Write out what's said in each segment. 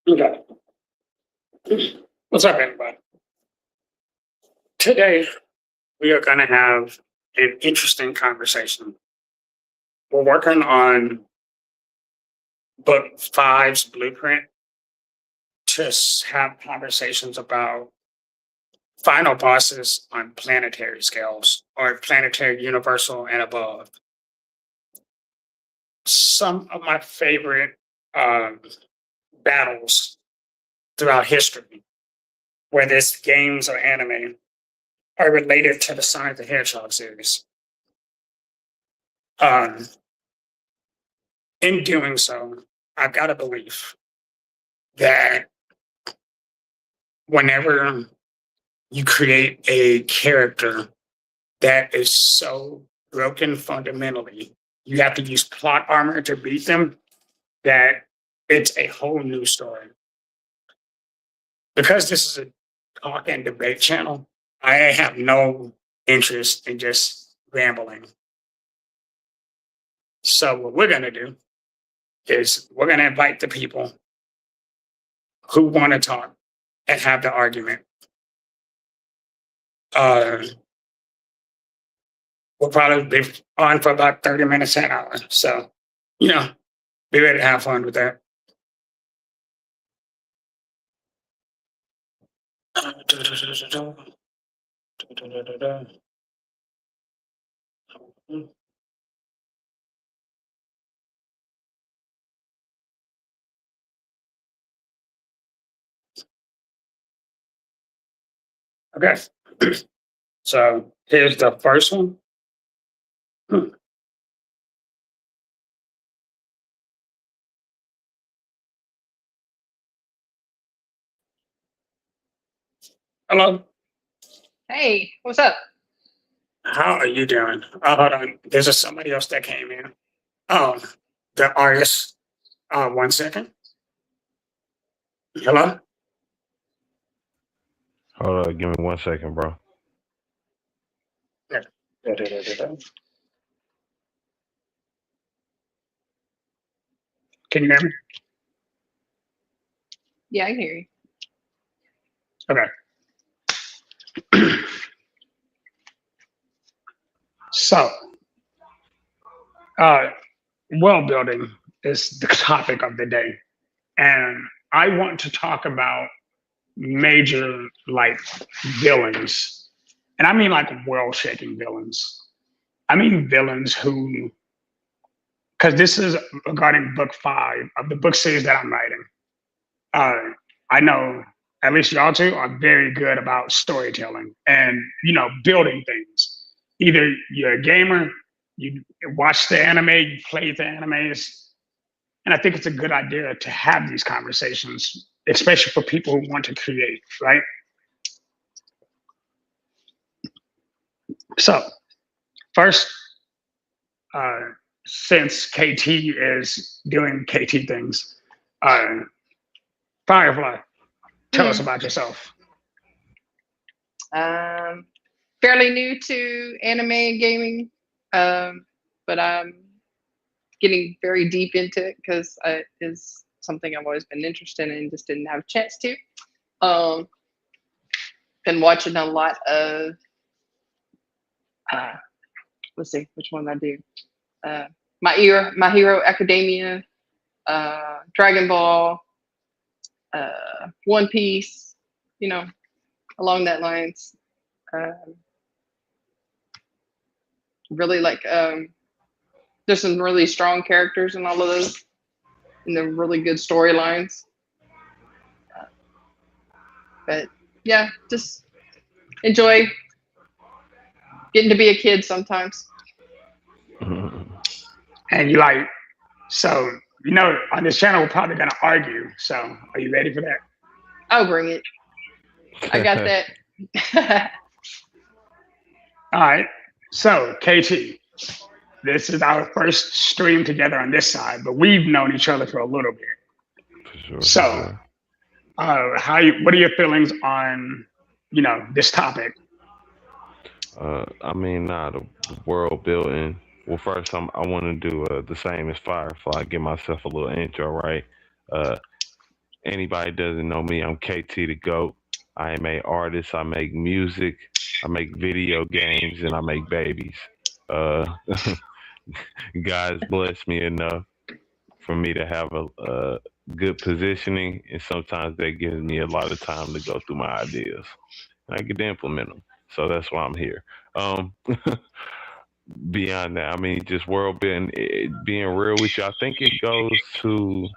Okay. What's up, everybody? Today, we are going to have an interesting conversation. We're working on book five's blueprint to have conversations about final bosses on planetary scales or planetary universal and above. Some of my favorite battles throughout history, whether it's games or anime, are related to the Sonic the Hedgehog series. Um, in doing so, I've got a belief that whenever you create a character that is so broken fundamentally, you have to use plot armor to beat them, that it's a whole new story. Because this is a talk and debate channel, I have no interest in just rambling. So what we're going to do is we're going to invite the people who want to talk and have the argument. We'll probably be on for about 30 minutes, an hour. So, be ready to have fun with that. Okay. So here's the first one. Hello. Hey, what's up? How are you doing? Oh, hold on. There's somebody else that came in. Oh, the artist. 1 second. Hello? Hold on, give me 1 second, bro. Yeah. Can you hear me? Yeah, I can hear you. Okay. So, world building is the topic of the day. And I want to talk about major villains. And I mean world shaking villains. I mean villains who, because this is regarding book 5 of the book series that I'm writing. I know at least y'all two are very good about storytelling and, building things. Either you're a gamer, you watch the anime, you play the animes. And I think it's a good idea to have these conversations, especially for people who want to create, right? So, first, since KT is doing KT things, Firefly, tell us about yourself. Fairly new to anime and gaming, but I'm getting very deep into it because it is something I've always been interested in and just didn't have a chance to. Been watching a lot of, let's see, which one I do? My Hero Academia, Dragon Ball, One Piece, along that lines. Really there's some really strong characters in all of those, and they're really good storylines. But yeah, just enjoy getting to be a kid sometimes. And so, on this channel, we're probably going to argue. So are you ready for that? I'll bring it. I got that. All right. So, KT, this is our first stream together on this side, but we've known each other for a little bit. For sure. So, what are your feelings on, this topic? The world building. Well, first, I want to do the same as Firefly. Give myself a little intro, right? anybody doesn't know me, I'm KT the GOAT. I am a artist. I make music. I make video games, and I make babies. Uh, God's blessed me enough for me to have a good positioning, and sometimes that gives me a lot of time to go through my ideas. I get to implement them. So that's why I'm here. Um, Beyond that, I mean, just world building, being real with you, I think it goes to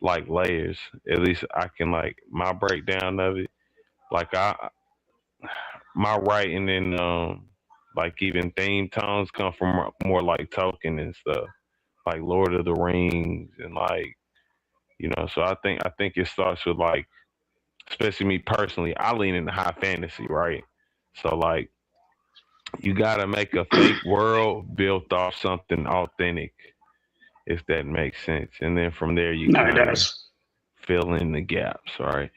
like layers. At least I can like my breakdown of it. Like my writing and like even theme tones come from more like Tolkien and stuff, like Lord of the Rings and like So I think it starts with like, especially me personally, I lean into high fantasy, right? So like you gotta make a fake world built off something authentic, if that makes sense, and then from there you No, it kind of does. fill in the gaps, right?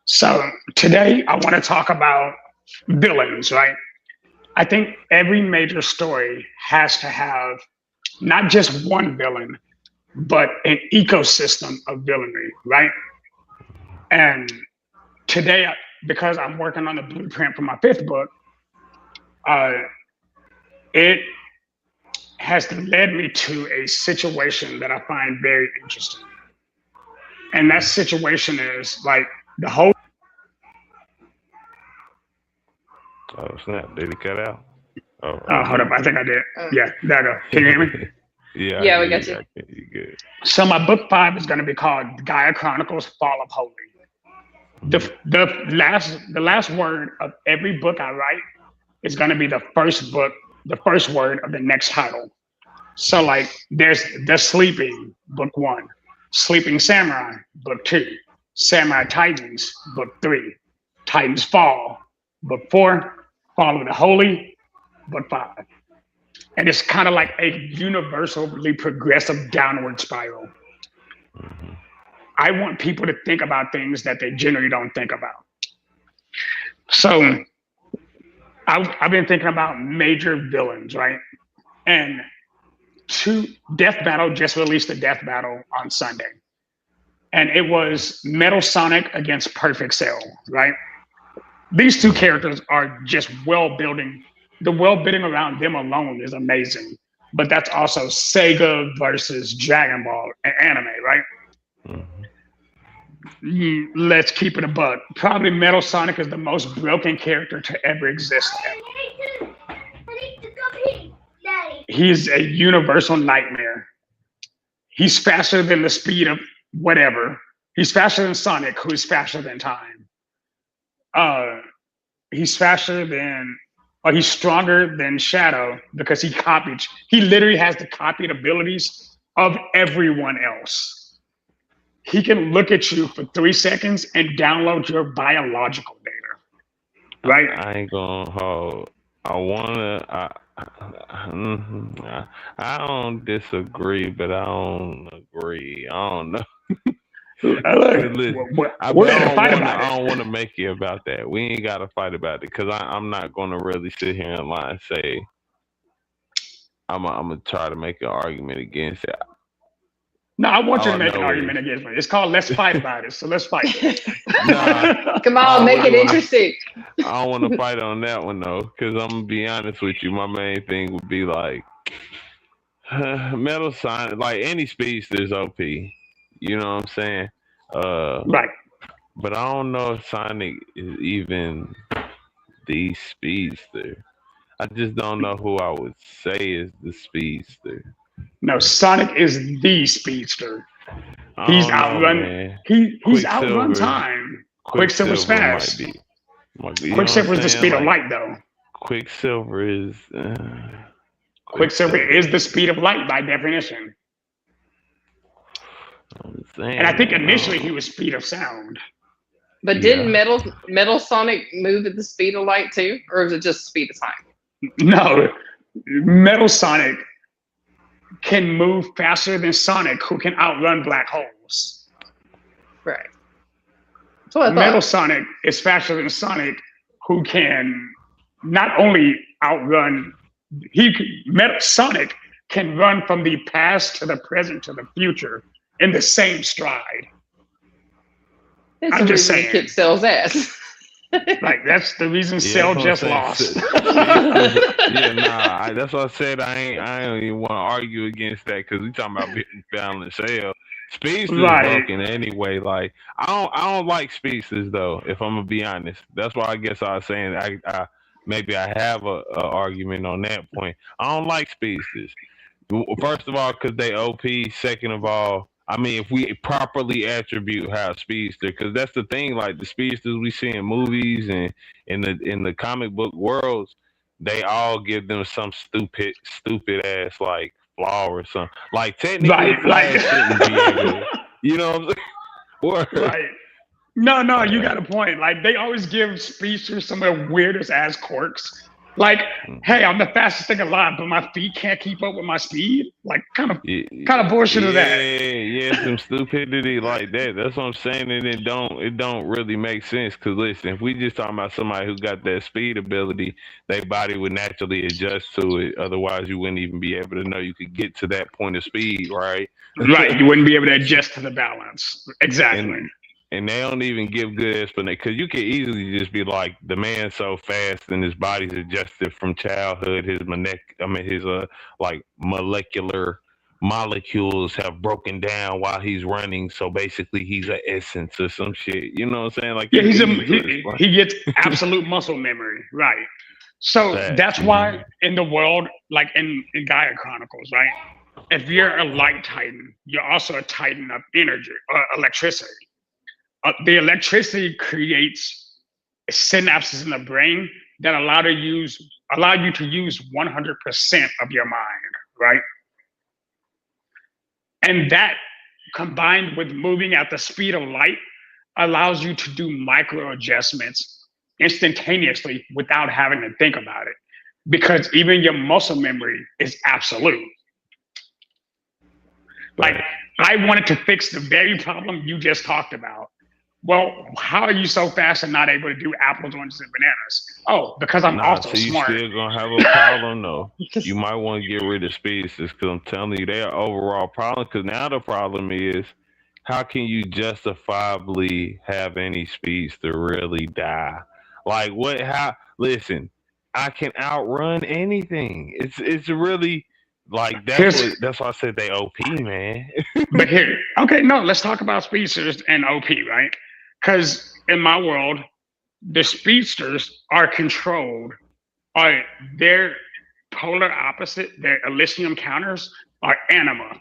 So today I want to talk about villains, right? I think every major story has to have not just one villain, but an ecosystem of villainy, right? And today, because I'm working on the blueprint for my fifth book, uh, it has led me to a situation that I find very interesting. And that situation is like the whole. Oh snap! Did it cut out? Hold up, I think I did. Oh. Yeah, there you go. Can you hear me? Yeah, Yeah, we got you. You good? So my book 5 is going to be called Gaia Chronicles: Fall of Holy. The last word of every book I write is going to be the first word of the next title. So like there's The Sleeping, book 1, Sleeping Samurai, book 2, Samurai Titans, book 3, Titans Fall, book 4, Fall of the Holy, book 5. And it's kind of like a universally progressive downward spiral. Mhm. I want people to think about things that they generally don't think about. So I've been thinking about major villains, right? And Death Battle just released a Death Battle on Sunday. And it was Metal Sonic against Perfect Cell, right? These two characters are just building. The world building around them alone is amazing. But that's also Sega versus Dragon Ball and anime, right? Let's keep it a buck. Probably Metal Sonic is the most broken character to ever exist. He's a universal nightmare. He's faster than the speed of whatever. He's faster than Sonic, who is faster than time. He's stronger than Shadow because he literally has the copied abilities of everyone else. He can look at you for 3 seconds and download your biological data, right? I ain't gonna hold. I don't disagree, but I don't agree. I don't know. Look, Listen, we're gonna fight about I it. don't want to make it about that. We ain't got to fight about it because I'm not going to really sit here and lie and say I'm gonna try to make an argument against it. No, I want you All to I make an know argument against me. It's called Let's Fight About It. So let's fight. Nah, Come I on, don't make it wanna- interesting. I don't want to fight on that one though, because I'm gonna be honest with you. My main thing would be like Metal Sonic, like any speedster's OP. You know what I'm saying? Right. But I don't know if Sonic is even the speedster. I just don't know who I would say is the speedster. No, Sonic is the speedster. I He's don't know, outrun. man. He's outrun Quicksilver, time. Quicksilver's fast. might be. You know what Quicksilver is I'm the saying? speed of Like light, though. Quicksilver is. Quicksilver is the speed of light by definition. I'm saying, And I think man, initially he was speed of sound. But didn't Metal Sonic move at the speed of light too, or is it just speed of time? No, Metal Sonic can move faster than Sonic, who can outrun black holes. Right. That's what I thought. Metal Sonic is faster than Sonic, who can not only outrun. Sonic can run from the past to the present to the future in the same stride. It's I'm the just reason the kid saying. sells ass. Like that's the reason Yeah, Cell that's what I'm just saying. lost. Yeah, nah. That's what I said. I don't even want to argue against that because we talking about balanced sale. Speedster's Right. broken anyway. Like I don't like speedsters though. If I'm gonna be honest, that's why I guess I was saying I maybe I have a argument on that point. I don't like speedsters. First of all, because they OP. Second of all, I mean, if we properly attribute how speedster, because that's the thing. Like the speedsters we see in movies and in the comic book worlds, they all give them some stupid ass like flaw or something. Like technically, Right. Like. Flash shouldn't be able to. You know what I'm saying? Word. Right. No, you Uh, got a point. Like they always give speedsters some of the weirdest ass quirks. Like, mm. hey, I'm the fastest thing alive, but my feet can't keep up with my speed. Like, Yeah, kind of bullshit is that? yeah, some stupidity like that. That's what I'm saying, and it don't really make sense. Cause listen, if we just talking about somebody who got that speed ability, their body would naturally adjust to it. Otherwise, you wouldn't even be able to know you could get to that point of speed, right? Right. You wouldn't be able to adjust to the balance. Exactly. and and they don't even give good explanation because you could easily just be like the man's so fast and his body's adjusted from childhood. His like molecular molecules have broken down while he's running. So basically, he's an essence or some shit. You know what I'm saying? Like Yeah, it's he's a easy to explain. he gets absolute muscle memory. Right. So Facts. that's why in the world, like in Gaia Chronicles, right? If you're a light titan, you're also a titan of energy, electricity. The electricity creates synapses in the brain that allow you to use 100% of your mind, right? And that combined with moving at the speed of light allows you to do micro adjustments instantaneously without having to think about it, because even your muscle memory is absolute. Like, Right. I wanted to fix the very problem you just talked about. Well, how are you so fast and not able to do apples, oranges, and bananas? Oh, because I'm Nah, also so you smart. still gonna have a problem though. You might want to get rid of speedsters because I'm telling you, they're overall problem. Because now the problem is, how can you justifiably have any speedster really die? Like what? How? Listen, I can outrun anything. It's really like Here's, that's why I said they OP, man. but here, okay, no, let's talk about speedsters and OP, right? Because in my world, the speedsters are controlled, are their polar opposite, their Elysium counters are anima.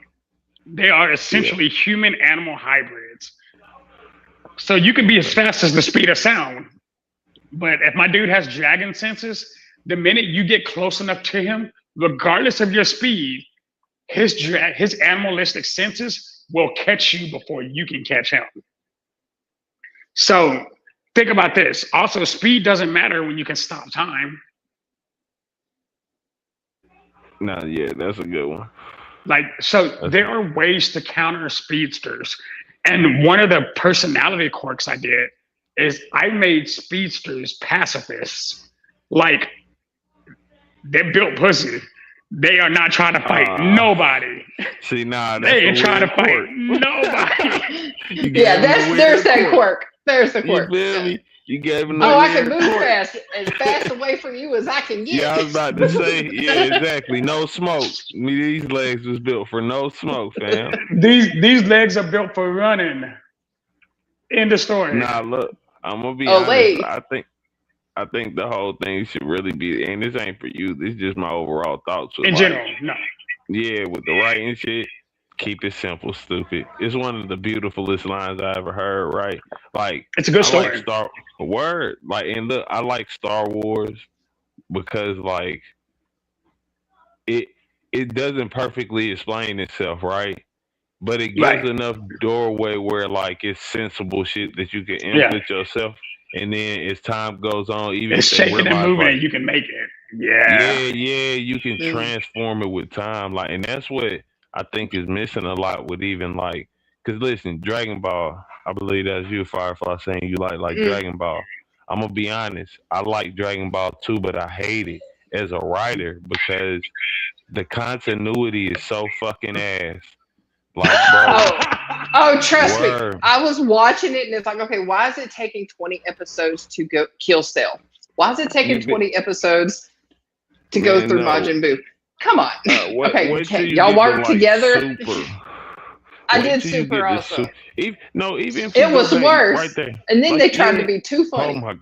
They are Yeah, essentially human animal hybrids. So you can be as fast as the speed of sound, but if my dude has dragon senses, the minute you get close enough to him, regardless of your speed, his animalistic senses will catch you before you can catch him. So think about this. Also, speed doesn't matter when you can stop time. nah, yeah, that's a good one. Like, so That's there are ways to counter speedsters. And one of the personality quirks I did is I made speedsters pacifists. Like, they're built pussy. They are not trying to fight uh nobody. see, nah, that's They a ain't trying to weird fight quirk. nobody. You Yeah, gave him a there's weird that quirk. quirk. There's the You quirk. feel me? You gave him a Oh, I can weird move quirk. fast, as fast away from you as I can Yeah, I was get. about to say, yeah, exactly. No smoke. Me, these legs was built for no smoke, fam. These legs are built for running. End of story. Nah, look, I'm gonna be Oh, honest. wait. I think the whole thing should really be, and this ain't for you. This is just my overall thoughts. With In like, general, no. yeah, with the writing shit, keep it simple, stupid. It's one of the beautifulest lines I ever heard. Right? Like, It's a good I like story. Star Word. Like, and look, I like Star Wars because like it it doesn't perfectly explain itself, right? But it Right. gives enough doorway where like it's sensible shit that you can Yeah. input yourself, and then as time goes on, even It's if they shaking and realize moving like and you can make it. yeah, Yeah. yeah, you can Mm. transform it with time, like, and that's what I think is missing a lot with even like, cause listen, Dragon Ball, I believe that's you, Firefly, saying you like Mm. Dragon Ball. I'm gonna be honest, I like Dragon Ball too, but I hate it as a writer because the continuity is so fucking ass. Like, bro, Trust me. word. I was watching it and it's like, okay, why is it taking 20 episodes to go kill Cell? Why is it taking 20 episodes to go through Majin Buu? Come on. Okay, y'all work together. Super. I did Super also. Even if it was worse. Right there. And then they tried to be too funny. Oh my!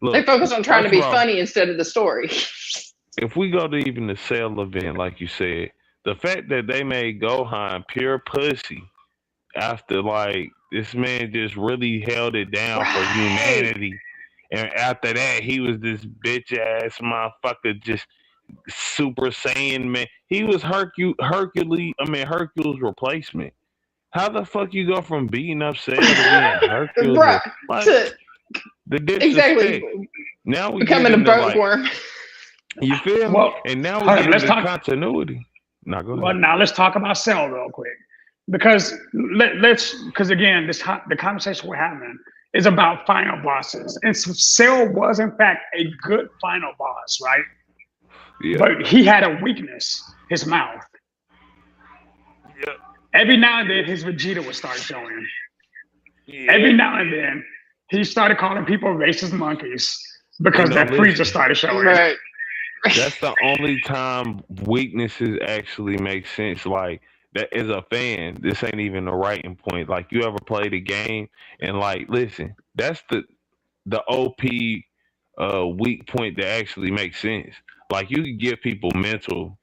Look, they focused on trying to be funny instead of the story. If we go to even the Cell event, like you said, the fact that they made Gohan pure pussy after like this man just really held it down for humanity, and after that he was this bitch ass motherfucker, just Super Saiyan man. He was Hercules replacement. How the fuck you go from beating up Cell to being Hercules? The disrespect. Exactly. Now we becoming a bookworm. You feel me? Well, and now we get into continuity. Now go ahead. Well, now let's talk about Cell real quick, because because again, the conversation we're having is about final bosses, and so Cell was in fact a good final boss, right? Yeah. But he had a weakness: his mouth. Yeah. Every now and then, his Vegeta would start showing. Yeah. Every now and then, he started calling people racist monkeys because that Frieza started showing. Right. That's the only time weaknesses actually make sense. Like, that as a fan, this ain't even the writing point. Like, you ever played a game and like, listen, that's the OP weak point that actually makes sense. Like, you can give people mental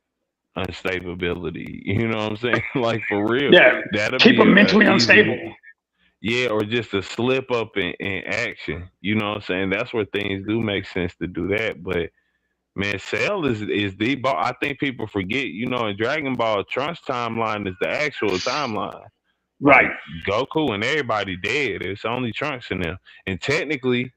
unstability. You know what I'm saying? Like, for real. Yeah. Keep them mentally unstable. Yeah, or just a slip up in action. You know what I'm saying? That's where things do make sense to do that. But man, Cell is the ball. I think people forget, you know, in Dragon Ball, Trunks' timeline is the actual timeline. Right. Like, Goku and everybody dead. It's only Trunks in them. And technically,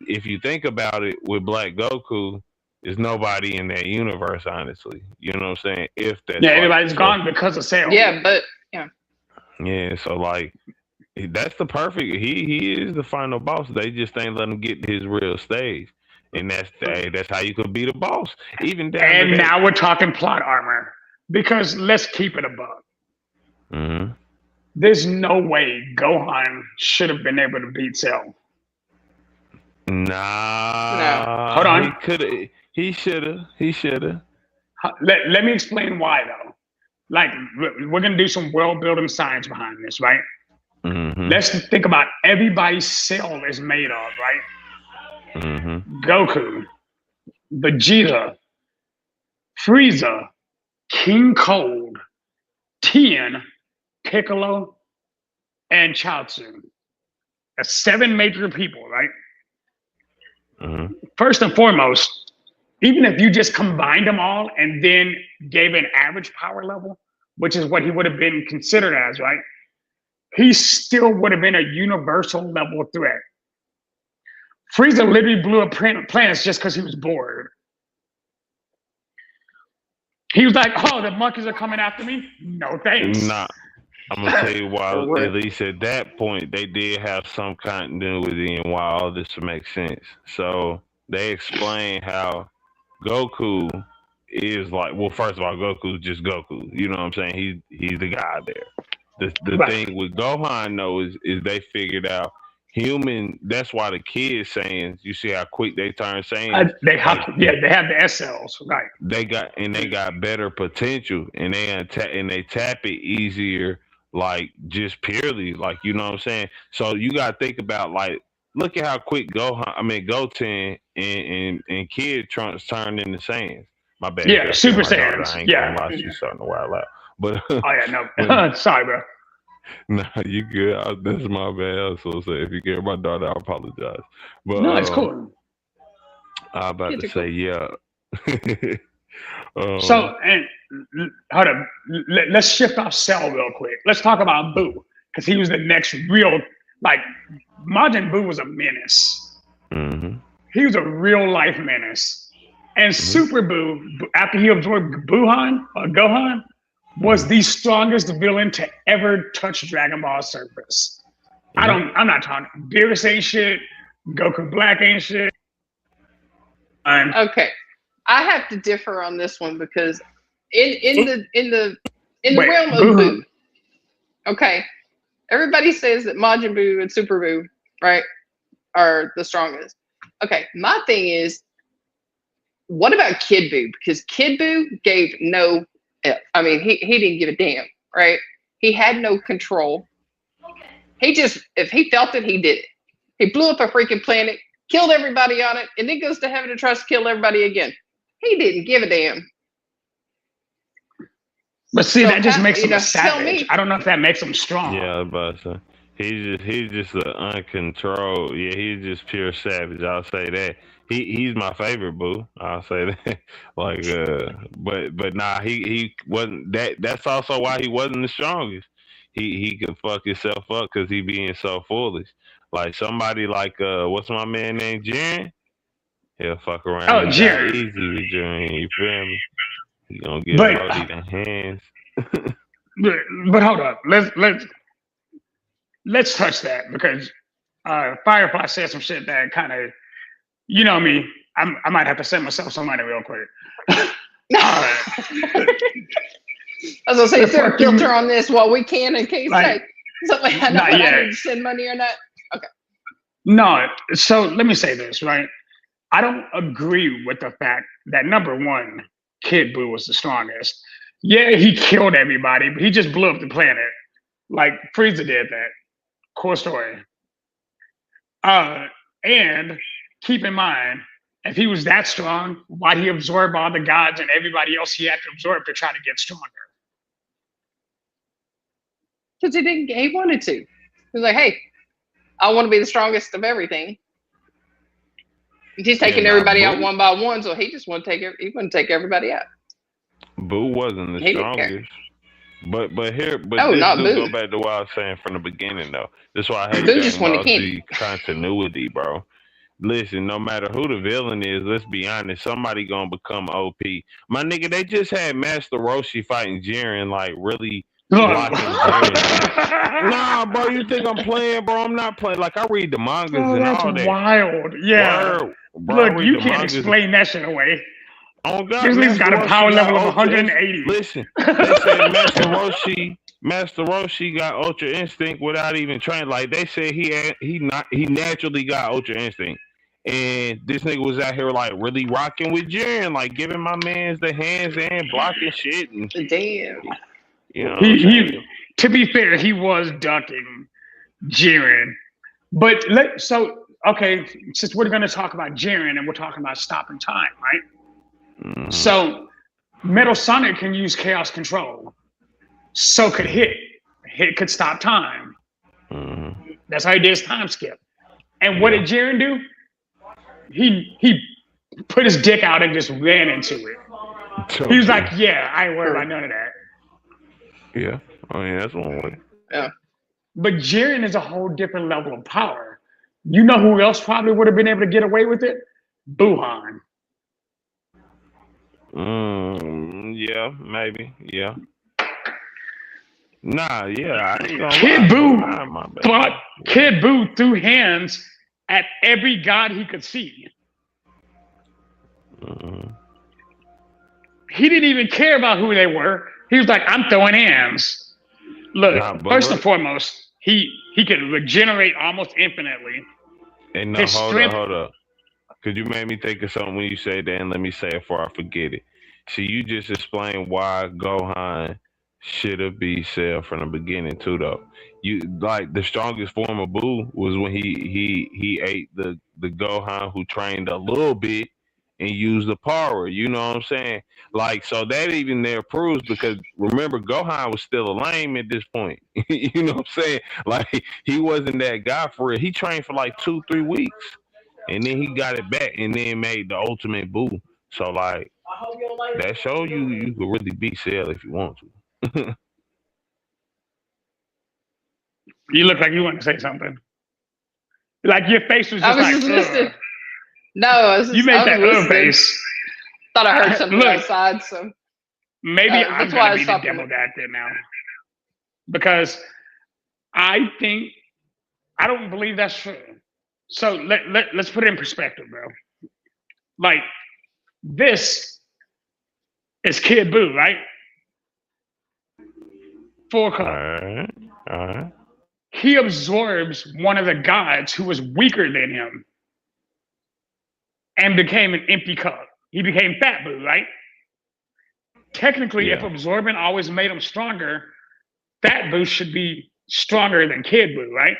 if you think about it, with Black Goku, there's nobody in that universe, honestly. You know what I'm saying? If that's everybody's gone because of Cell. Yeah, but yeah. Yeah, so like that's the perfect. He is the final boss. They just ain't let him get his real stage, and that's how you could be the boss. Even down. And now we're talking plot armor, because let's keep it a buck. Mm-hmm. There's no way Gohan should have been able to beat Cell. Nah. No. Hold on. He should have. Let me explain why, though. Like, we're going to do some world building science behind this, right? Mm-hmm. Let's think about everybody's Cell is made of, right? Mm-hmm. Goku, Vegeta, Frieza, King Cold, Tien, Piccolo, and Chaozu. That's 7 major people, right? Mm-hmm. First and foremost, even if you just combined them all and then gave an average power level, which is what he would have been considered as, right? He still would have been a universal level threat. Frieza literally blew up planets just because he was bored. He was like, oh, the monkeys are coming after me? No thanks. Nah. I'm gonna tell you why. At least at that point, they did have some continuity and why all this makes sense. So they explain how Goku is like. Well, first of all, Goku's just Goku. You know what I'm saying? He's the guy there. The thing with Gohan though is they figured out human. That's why the kids saying, you see how quick they turn Saiyans. They have the S cells, right? They got better potential, and they tap it easier. Like, just purely, like, you know what I'm saying? So you gotta think about, like, look at how quick Goten and Kid Trunks turned into Saiyans. My bad. Yeah, Super Saiyans. I ain't gonna lie, she's starting to wild out. But oh yeah, no, sorry, bro. Nah, you good. That's my bad. So if you care about my daughter, I apologize. But no, it's cool. I'm about to say, yeah. So, and hold up, let's shift off Cell real quick. Let's talk about Buu, because he was the next real, like, Majin Buu was a menace. Mm-hmm. He was a real life menace. And Super Buu, after he absorbed Gohan, was the strongest villain to ever touch Dragon Ball surface. Mm-hmm. I'm not talking, Beerus ain't shit, Goku Black ain't shit. Okay. I have to differ on this one because in the realm of Buu, Okay, everybody says that Majin Buu and Super Buu, right, are the strongest. Okay, my thing is, what about Kid Buu? Because Kid Buu gave no F. I mean, he didn't give a damn, right? He had no control. He just, if he felt it, he did it. He blew up a freaking planet, killed everybody on it, and then goes to heaven and tries to kill everybody again. He didn't give a damn. But see, So that just makes him tell a savage. me. I don't know if that makes him strong. Yeah, but he's just an uncontrolled. Yeah, he's just pure savage. I'll say that. He's my favorite boo. I'll say that. Like but nah, he wasn't that. That's also why he wasn't the strongest. He could fuck himself up because he being so foolish. Like somebody like what's my man named Jiren? He'll fuck around Oh, and die Jiren. easy with Jiren. You feel me? He gonna get But Brody the hands. but hold up. Let's touch that because Firefly said some shit that kind of, you know me. I might have to send myself some money real quick. I was gonna say, is there a filter on this while we can in case like something I know I need to send money or not? Okay. No, so let me say this, right? I don't agree with the fact that number one, Kid Buu was the strongest. Yeah, he killed everybody, but he just blew up the planet. Like Frieza did that. Cool story. And keep in mind, if he was that strong, why'd he absorb all the gods and everybody else he had to absorb to try to get stronger? Because he wanted to. He was like, hey, I want to be the strongest of everything. He's taking everybody out one by one, so he just want to take everybody out. Boo wasn't the strongest. But this not do Boo. go back to what I was saying from the beginning though. That's why I hate Boo just wanted the continuity, bro. Listen, no matter who the villain is, let's be honest, somebody gonna become OP. My nigga, they just had Master Roshi fighting Jiren, like really blocking Jiren. Nah, bro, you think I'm playing, bro? I'm not playing. Like I read the mangas and all that. That's wild. Yeah. Word, bro, look, you can't explain that shit away. Oh God, Grizzly's got a power level of 180. Listen, they said Master Roshi got Ultra Instinct without even training. Like they said, he naturally got Ultra Instinct, and this nigga was out here like really rocking with Jiren, like giving my man's the hands and blocking shit. And, damn, you know, he to be fair, he was ducking Jiren, but okay, since we're going to talk about Jiren and we're talking about stopping time, right? Mm-hmm. So Metal Sonic can use chaos control. So could Hit. Hit could stop time. Mm-hmm. That's how he did his time skip. And what did Jiren do? He put his dick out and just ran into it. He was like, yeah, I ain't worried about none of that. Yeah. I mean, that's one way. Yeah. But Jiren is a whole different level of power. You know who else probably would have been able to get away with it? Buhan. Yeah, maybe. Yeah. Nah, yeah. Kid Buu threw hands at every god he could see. He didn't even care about who they were. He was like, I'm throwing hands. Look, first and foremost, he could regenerate almost infinitely. And no, hold up. Because you made me think of something when you said that, and let me say it before I forget it. See, you just explained why Gohan should have been Cell from the beginning too, though. You like the strongest form of Buu was when he ate the Gohan who trained a little bit and used the power. You know what I'm saying? Like, so that even there proves, because remember Gohan was still a lame at this point. You know what I'm saying? Like he wasn't that guy for real. He trained for like 2-3 weeks. And then he got it back and then made the ultimate Buu. So like that show you could really beat Cell if you want to. You look like you want to say something. Like your face was just like, listening. No, you made that face. Thought I heard something outside, so maybe I'm gonna be the devil's advocate now. Because I don't believe that's true. So let's put it in perspective, bro. Like, this is Kid Buu, right? Full color. All right. He absorbs one of the gods who was weaker than him and became an empty cup. He became Fat Boo, right? Technically, if Yeah. absorbing always made him stronger, Fat Boo should be stronger than Kid Boo, right?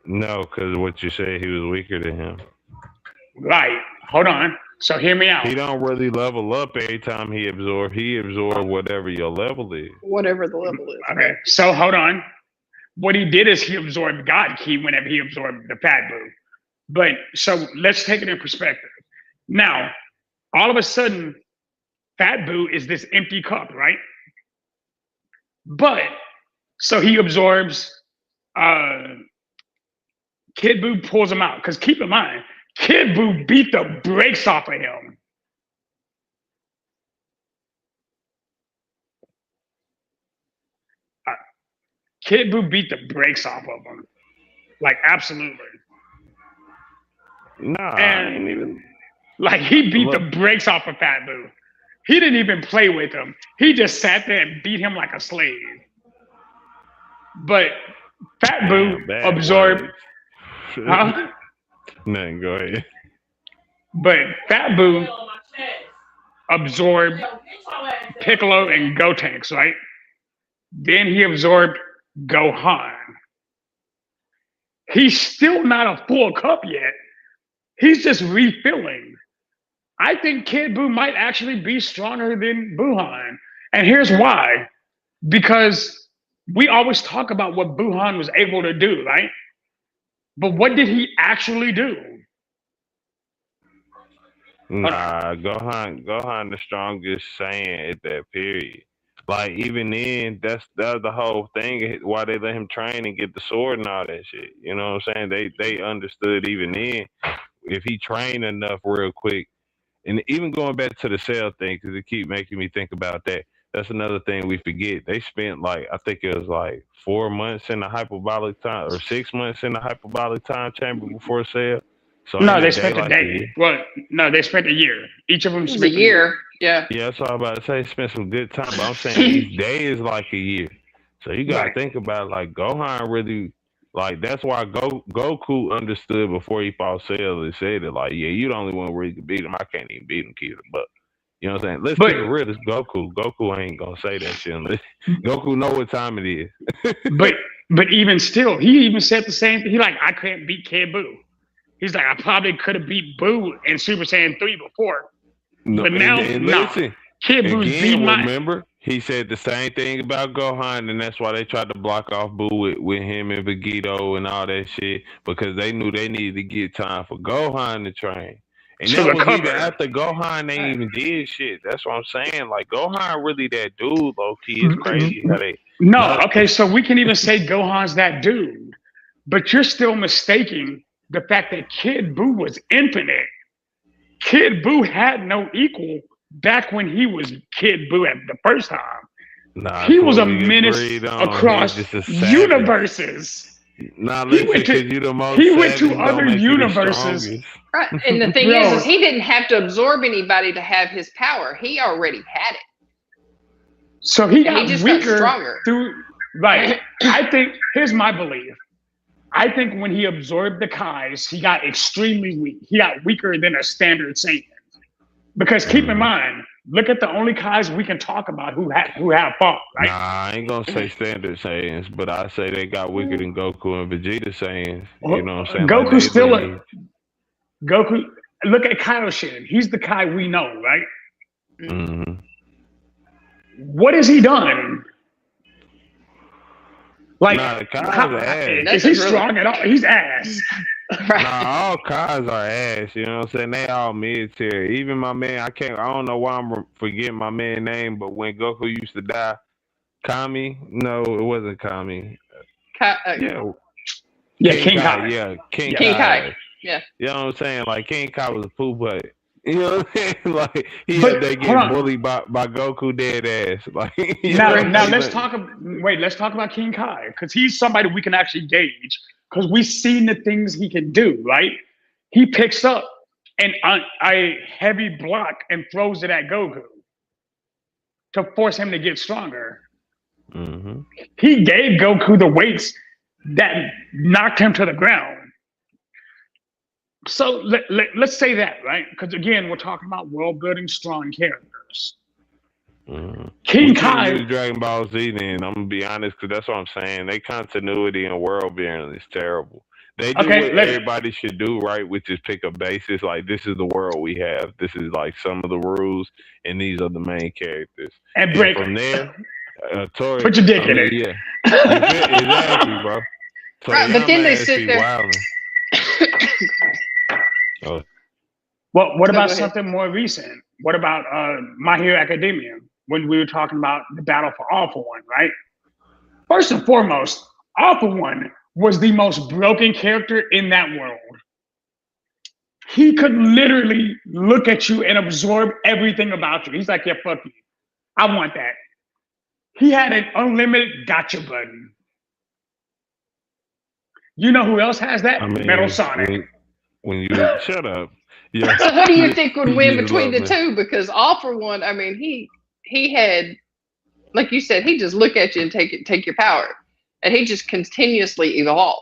No, because what you said, he was weaker than him. Right. Hold on. So hear me out. He don't really level up every time he absorb. He absorb whatever your level is. Whatever the level is. Okay. So hold on. What he did is he absorbed God Key whenever he absorbed the Fat Boo. But so let's take it in perspective. Now, all of a sudden, Fat Boo is this empty cup, right? But so he absorbs Kid Boo pulls him out. Because keep in mind, Kid Boo beat the brakes off of him. Kid Boo beat the brakes off of him. Like, absolutely. Nah, I And ain't even. like, he beat the Look, brakes off of Fat Boo. He didn't even play with him. He just sat there and beat him like a slave. But Fat Boo damn, bad absorbed, words. huh? Nothing, go ahead. But Fat Boo absorbed Piccolo and Gotenks, right? Then he absorbed Gohan. He's still not a full cup yet. He's just refilling. I think Kid Buu might actually be stronger than Buhan. And here's why. Because we always talk about what Buhan was able to do, right? But what did he actually do? Nah, Gohan the strongest Saiyan at that period. Like even then, that's the whole thing. Why they let him train and get the sword and all that shit. You know what I'm saying? They understood even then if he trained enough real quick. And even going back to the cell thing, because it keep making me think about that. That's another thing we forget. They spent like I think it was like 4 months in the hyperbolic time or 6 months in the hyperbolic time chamber before cell. So No, ain't they a day spent a like a day. year. Well, no, they spent a year. Each of them It was a spent a year. year. Yeah. Yeah, that's all I'm about to say. Spent some good time, but I'm saying each day is like a year. So you gotta Right. think about it, like Gohan really like that's why Goku understood before he fought Cell and said it like, yeah, you the only one where you can beat him. I can't even beat him, kid. But you know what I'm saying? Let's But keep it real. It's Goku. Goku ain't gonna say that shit unless Goku know what time it is. but even still, he even said the same thing. He like, I can't beat Kid Buu. He's like, I probably could have beat Buu in Super Saiyan 3 before. No, But now, and nah. listen, Kid Buu's again, beating my remember, he said the same thing about Gohan, and that's why they tried to block off Boo with him and Vegito and all that shit, because they knew they needed to get time for Gohan to train. And to that was even recover. after Gohan ain't even did shit. That's what I'm saying. Like, Gohan really that dude, low key. It's crazy how they. No, okay, so we can even say Gohan's that dude. But you're still mistaking the fact that Kid Buu was infinite. Kid Buu had no equal back when he was Kid Buu at the first time. Nah, He that's was what a we menace agreed on. He's across just a savage. universes. Nah, He listen, went because to you the most he went to savage other don't make you the universes. strongest. Right. And the thing Bro, is he didn't have to absorb anybody to have his power. He already had it. so he And he got just got weaker stronger. through. Right. I think here's my belief. I think when he absorbed the Kais, he got extremely weak. He got weaker than a standard Saiyan. Because keep in mind, look at the only Kais we can talk about who have fought, right? Nah, I ain't gonna say standard Saiyans, but I say they got weaker than Goku and Vegeta Saiyans. You know what I'm saying? Like Goku's they still literally. Goku. Look at Kaioshin. He's the Kai we know, right? Mhm. What has he done? Like, Nah, the Kai's are ass. is he strong at all? He's ass. Right. Nah, all Kai's are ass. You know what I'm saying? They all mid tier. Even my man, I don't know why I'm forgetting my man's name, but when Goku used to die, Kami. No, it wasn't Kami. Yeah, Yeah, King Kai. Yeah, King King Kai. Kai. Yeah. You know what I'm saying? Like King Kai was a poo butt. You know what I'm saying? Like he But had that hold getting on. bullied by Goku dead ass. Like you know what I'm Now saying? let's talk. Wait, let's talk about King Kai because he's somebody we can actually gauge because we've seen the things he can do. Right? He picks up a heavy block and throws it at Goku. to force him to get stronger. Mm-hmm. He gave Goku the weights that knocked him to the ground. So let's say that, right? Because again, we're talking about world building strong characters. Mm-hmm. King We can't Kai. use Dragon Ball Z then. I'm gonna be honest, because that's what I'm saying. They continuity in world building is terrible. They do Okay, what everybody should do, right? Which is pick a basis. Like, this is the world we have. This is like some of the rules, and these are the main characters. And And break. from there, Tori, Put your dick I in mean, it. yeah, exactly, bro. Right, but then Toriyama they ass sit be there. wildin'. Oh, Well, what No, about go ahead. something more recent? What about My Hero Academia? When we were talking about the battle for All for One, right? First and foremost, All for One was the most broken character in that world. He could literally look at you and absorb everything about you. He's like, yeah, fuck you. I want that. He had an unlimited gotcha button. You know who else has that? I mean, Metal Sonic. when you shut up, yeah. So what do you think would win just between the love me. two? Because All for One, I mean, he had, like you said, he just look at you and take your power, and he just continuously evolved.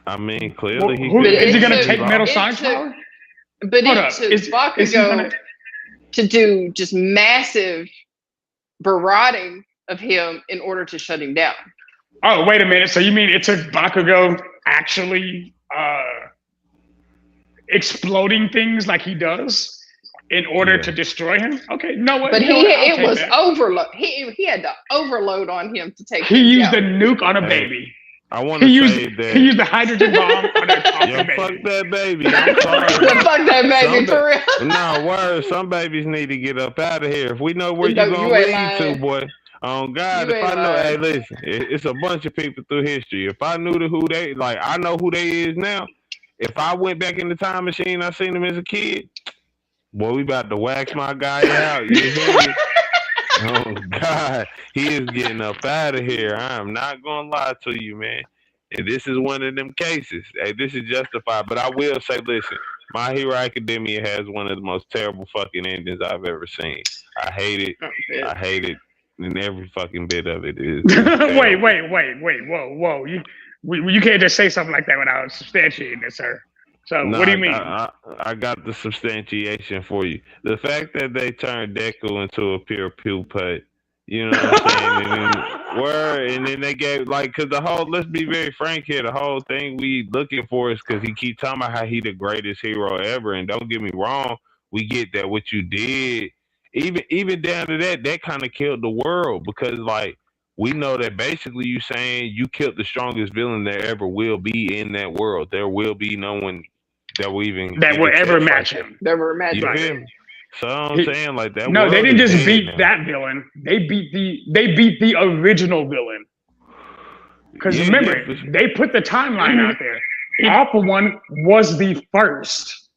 I mean, clearly he Who, could is he going to It take took- Metal it Sonic's took- power? But Hold it up. took Is he Bakugo gonna- to do just massive berating of him in order to shut him down. Oh, wait a minute. So you mean it took Bakugo actually exploding things like he does in order Yeah. to destroy him? Okay, no, what? But you know what? I'll it take was that. overload. He had to overload on him to take. He him used down. a nuke on a Hey, baby. I want He to used say that. he used the hydrogen bomb on a Yo, baby. fuck that baby. I'm sorry. Yeah, fuck that baby Some for real. No, word. Some babies need to get up out of here. If we know where No, you gonna you ain't lead to, lying. boy. On God, You if I ain't know, lying. hey, listen, it's a bunch of people through history. If I knew who they, like, I know who they is now. If I went back in the time machine, I seen them as a kid. Boy, we about to wax my guy out. You hear me? Oh God, he is getting up out of here. I am not gonna lie to you, man. And this is one of them cases. Hey, this is justified. But I will say, listen, My Hero Academia has one of the most terrible fucking endings I've ever seen. I hate it. I hate it. And every fucking bit of it is. wait, whoa. You can't just say something like that without substantiating it, sir. So No, what do you mean? I got the substantiation for you. The fact that they turned Deku into a pure pupa, you know what I'm saying? And then they gave, like, because the whole, let's be very frank here, the whole thing we looking for is because he keep talking about how he the greatest hero ever. And don't get me wrong, we get that what you did, even down to that kind of killed the world, because, like, we know that basically you saying you killed the strongest villain there ever will be in that world. There will be no one that will even That will ever catch match like him. Never that. You imagined. feel me? So I'm saying, like, that. No, they world didn't is just dead beat now. that villain. They beat the original villain. Because Yeah, remember, yeah, for sure. they put the timeline out there. All for One was the first.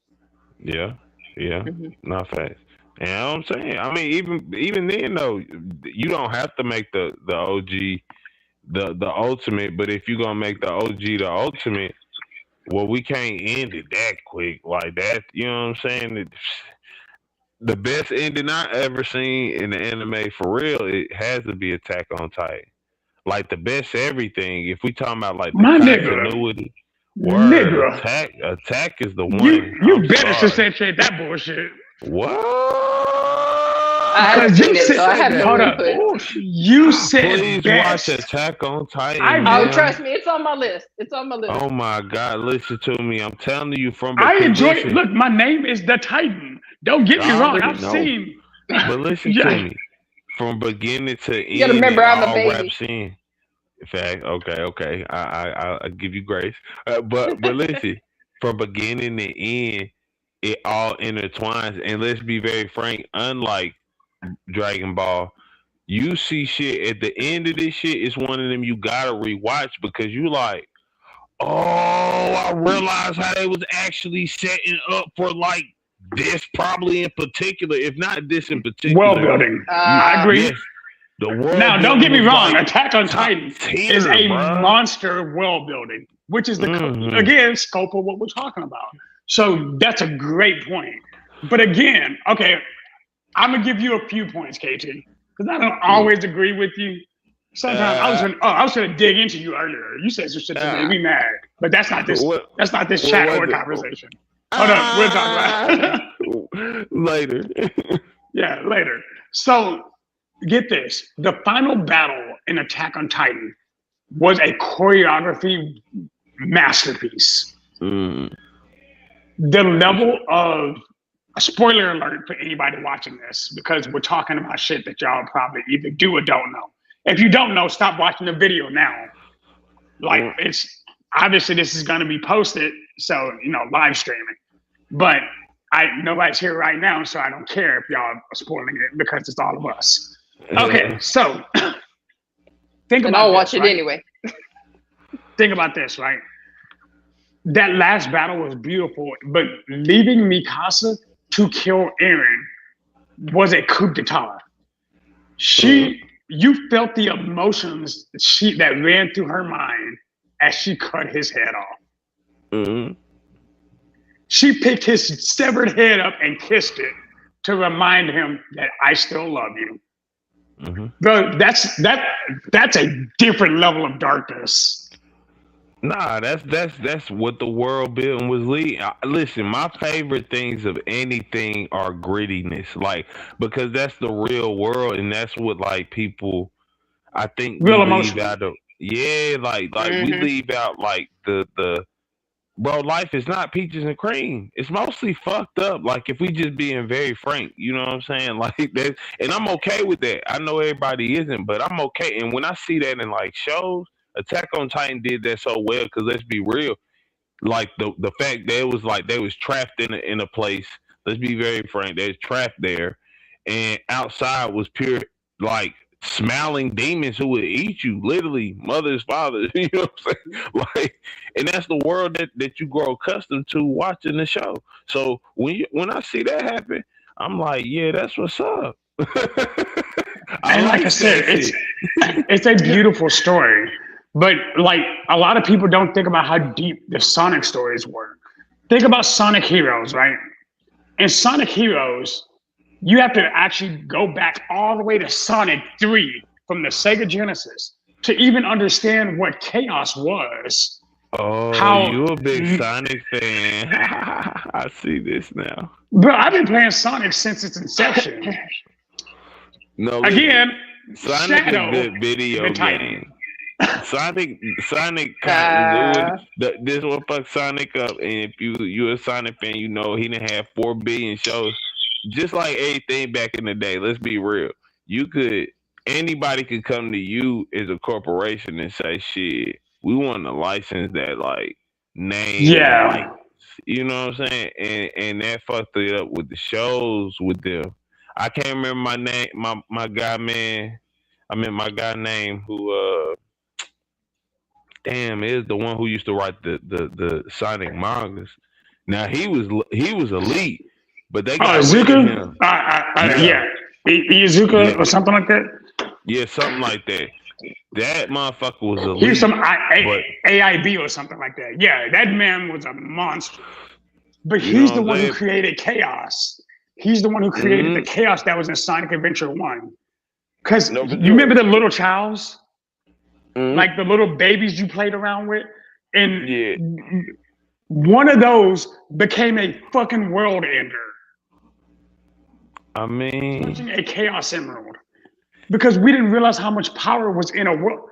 Yeah, Mhm. not fast. And you know what I'm saying? I mean, even then though, you don't have to make the OG the ultimate, but if you're gonna make the OG the ultimate, well, we can't end it that quick like that. You know what I'm saying? The best ending I ever seen in the anime for real, it has to be Attack on Titan. Like the best everything. If we talking about like the My nigga. continuity, word, Nigga. attack is the one. You I'm better sorry. substantiate that bullshit. What? I haven't Because seen you it, so I said- have no hold up. input. You said Please best. watch Attack on Titan. I- Oh, man. trust me, it's on my list. It's on my list. Oh my God, listen to me. I'm telling you from I because enjoy it. listen, Look, my name is the Titan. Don't get me I wrong. already I've know. seen. but listen Yeah. to me. From beginning to end, gotta remember, it I'm a all baby. wraps in. In fact, okay. I give you grace. But listen, from beginning to end, it all intertwines. And let's be very frank, unlike Dragon Ball, you see shit at the end of this shit, it's one of them you gotta rewatch because you like, oh, I realized how they was actually setting up for like this probably in particular, if not this in particular. World building. I agree. Yes, the world Now, don't get me building was wrong. like Attack on top Titan tier, is a bruh. monster world building, which is the Mhm. again scope of what we're talking about. So that's a great point. But again, okay, I'm gonna give you a few points, KT, because I don't always agree with you. Sometimes I was gonna dig into you earlier. You said some shit that made me mad, but that's not this. That's not this chat or conversation. Hold on, we'll talk about it. Later. Yeah, later. So get this: the final battle in Attack on Titan was a choreography masterpiece. The level of spoiler alert for anybody watching this, because we're talking about shit that y'all probably either do or don't know. If you don't know, stop watching the video now. Like, it's obviously this is going to be posted, so live streaming. But nobody's here right now, so I don't care if y'all are spoiling it because it's all of us. Okay, so think about I'll this, watch it right? anyway. Think about this, right? That last battle was beautiful, but leaving Mikasa to kill Eren was a coup d'etat. You felt the emotions that ran through her mind as she cut his head off. She picked his severed head up and kissed it to remind him that I still love you. Bro, that's a different level of darkness. Nah, that's what the world building was leading. Listen, my favorite things of anything are grittiness, like, because that's the real world, and that's what like people, I think, real we emotion. leave out of. Yeah, like we leave out like the bro. Life is not peaches and cream. It's mostly fucked up. Like, if we just being very frank, you know what I'm saying? Like that, and I'm okay with that. I know everybody isn't, but I'm okay. And when I see that in like shows. Attack on Titan did that so well, because let's be real, like the fact that it was like they was trapped in a place. Let's be very frank, they was trapped there, and outside was pure like smiling demons who would eat you, literally mothers, fathers. You know what I'm saying? Like, and that's the world that you grow accustomed to watching the show. So when I see that happen, I'm like, yeah, that's what's up. And like I said, it's a beautiful story. But like a lot of people don't think about how deep the Sonic stories were. Think about Sonic Heroes, right? In Sonic Heroes, you have to actually go back all the way to Sonic 3 from the Sega Genesis to even understand what chaos was. Oh, you a big Sonic fan. I see this now. Bro, I've been playing Sonic since its inception. No, again, Sonic is a good video game. Sonic kind of this will fuck Sonic up, and if you a Sonic fan, you know he didn't have 4 billion shows. Just like everything back in the day, let's be real. Anybody could come to you as a corporation and say, shit, we want to license that like name. Yeah. Like, you know what I'm saying? And that fucked it up with the shows with them. I can't remember my name, my guy name who damn, is the one who used to write the Sonic mangas. Now he was elite, but they got Iizuka? Iizuka or something like that? Yeah, something like that. That motherfucker was elite. He was some AIB or something like that. Yeah, that man was a monster. But he's the one who created chaos. He's the one who created the chaos that was in Sonic Adventure 1. Because you remember the little childs? Like the little babies you played around with? And one of those became a fucking world ender. I mean, a Chaos Emerald. Because we didn't realize how much power was in a world.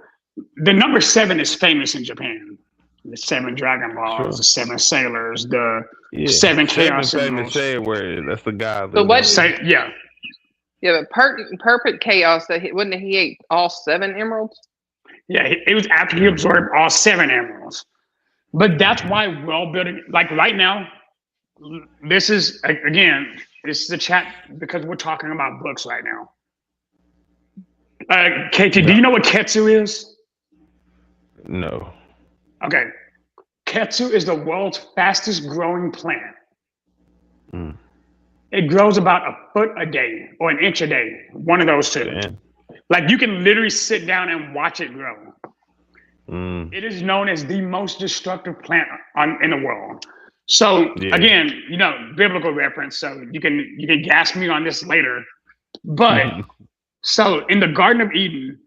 The number 7 is famous in Japan. The 7 Dragon Balls, the 7 Sailors, the 7 Chaos Emeralds. That's the guy. But what? Yeah, but perfect chaos. Wouldn't he ate all 7 emeralds? Yeah, it was after he absorbed all 7 emeralds. But that's why world building, like right now, this is again, this is the chat because we're talking about books right now. KT, do you know what Ketsu is? No. Okay. Ketsu is the world's fastest growing plant. It grows about a foot a day or an inch a day. One of those two. Damn. Like you can literally sit down and watch it grow. It is known as the most destructive plant in the world. So again, biblical reference. So you can gas me on this later. But So in the Garden of Eden,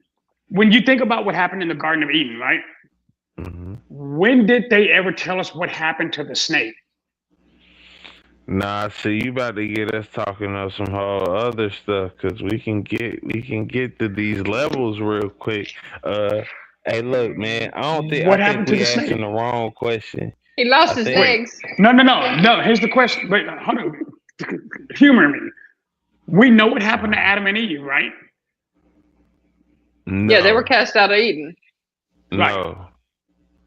when you think about what happened in the Garden of Eden, right? Hmm. When did they ever tell us what happened to the snake? Nah, see, you about to get us talking of some whole other stuff because we can get to these levels real quick. Uh, hey, look, man, I What think happened to the we snake? asking the wrong question. He lost I his think eggs. No. Here's the question. Wait, hold on. Humor me. We know what happened to Adam and Eve, right? Yeah, they were no, cast out of Eden. Right. no,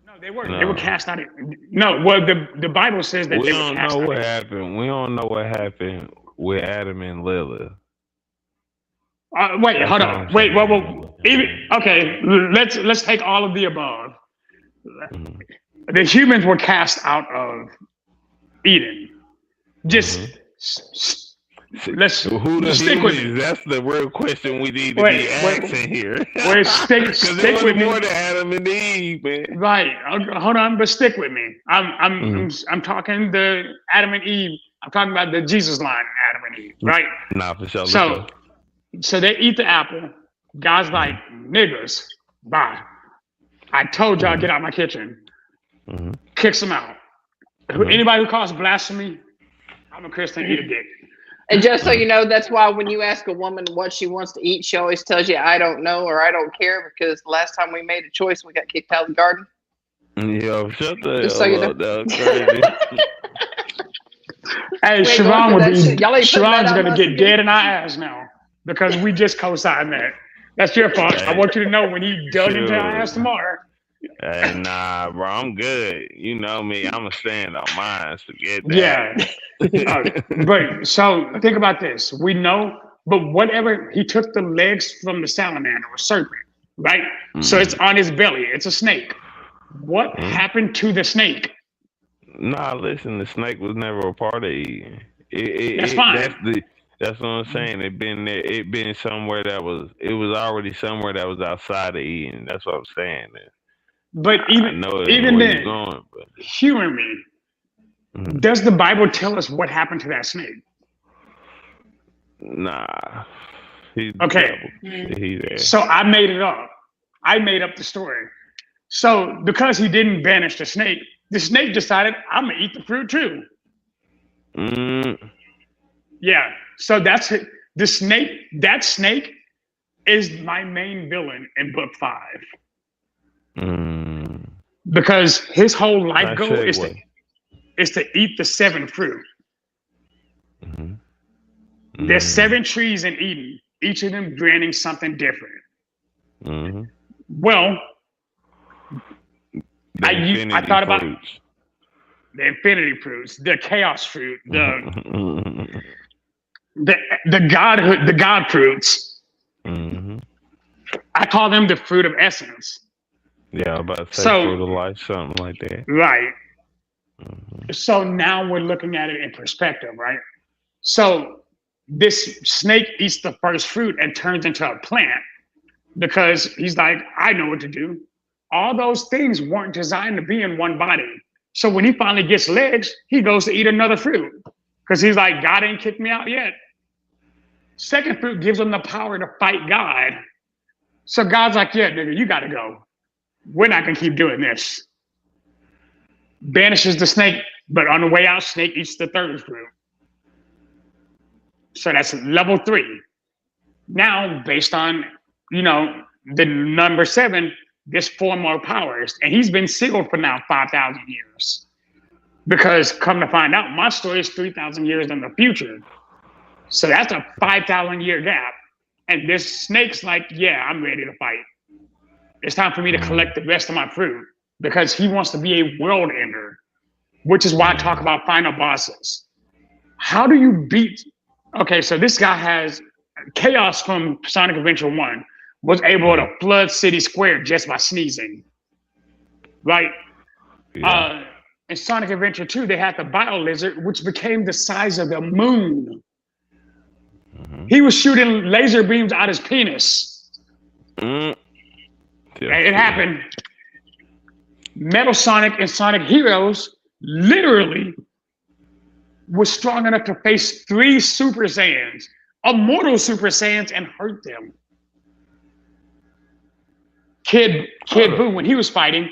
No, they weren't. They were no. cast out. No, well, the Bible says that We they were don't cast know out. what happened. We don't know what happened with Adam and Lilith. Wait, That's hold what I'm on. Wait, saying. even okay. Let's take all of the above. Mhm, The humans were cast out of Eden. Just mhm. let's Who the stick with me. humans? That's the real question we need to Wait, be wait, asking here. wait. Stick Because it was with me. more than Adam and Eve, man. Right. Hold on, but stick with me. Mhm. I'm talking the Adam and Eve. I'm talking about the Jesus line, Adam and Eve. Right. Nah, for sure. So so they eat the apple. God's like, Mhm, niggas, bye. I told y'all mhm, get out my kitchen. mhm, Kicks them out. mhm, Anybody who calls blasphemy, I'm a Christian, eat a dick. And just so mhm. you know, that's why when you ask a woman what she wants to eat, she always tells you, I don't know or I don't care, because last time we made a choice, we got kicked out of the garden. Yo, shut the Just so hell you know. up. That's crazy. Hey, We ain't going Sharon through would that be shit. Y'all ain't putting that Sharon's on gonna us get again. dead in our ass now because we just co-signed that. That's your fault. I Hey, want you to know when he dug into our ass shoot. tomorrow. Hey, nah, bro, I'm good. You know me. I'm going to stand on mine. Forget Yeah. that. But so think about this. We know, but whatever he took the legs from the salamander or serpent, right? So it's Mhm, on his belly. It's a snake. What mhm. happened to the snake? Nah, listen, the snake was never a part of Eden. That's fine. That's what I'm saying. It been somewhere it was already somewhere that was outside of Eden. That's what I'm saying. But I know it ain't even where you then, going, but humor me. mhm. Does the Bible tell us what happened to that snake? Nah, he's the Okay, devil. Mm. He's there. so I made it up. I made up the story. So because he didn't banish the snake decided I'm gonna eat the fruit too. Mm, Yeah. So that's it. The snake. That snake is my main villain in book 5 mm. because his whole life Nice goal segue. is to eat the 7 fruit. Mhm, There's mm, 7 trees in Eden, each of them granting something different. mhm. Well, The I infinity thought about fruits. the infinity fruits, the chaos fruit, Mhm, the the godhood, the god fruits. mhm. I call them the fruit of essence. Yeah, I was about to say So fruit of life, something like that. right. Mhm, So now we're looking at it in perspective, right? So this snake eats the first fruit and turns into a plant because he's like, I know what to do. All those things weren't designed to be in one body. So when he finally gets legs, he goes to eat another fruit because he's like, God ain't kicked me out yet. Second fruit gives him the power to fight God. So God's like, yeah, nigga, you got to go. We're not going to keep doing this. Banishes the snake, but on the way out, snake eats the third fruit. So that's level 3. Now, based on, the number 7, there's 4 more powers. And he's been sealed for now 5,000 years. Because come to find out, my story is 3,000 years in the future. So that's a 5,000 year gap. And this snake's like, yeah, I'm ready to fight. It's time for me to mhm, collect the rest of my fruit because he wants to be a world ender, which is why I talk mhm, about final bosses. How do you beat? Okay, so this guy has Chaos from Sonic Adventure 1 was able to mhm. flood City Square just by sneezing, right? Yeah. In Sonic Adventure 2, they had the Bio Lizard, which became the size of the moon. Mhm. He was shooting laser beams out his penis. Mm. And it Yeah. happened. Metal Sonic and Sonic Heroes literally was strong enough to face 3 Super Saiyans immortal Super Saiyans and hurt them. Kid Buu, when he was fighting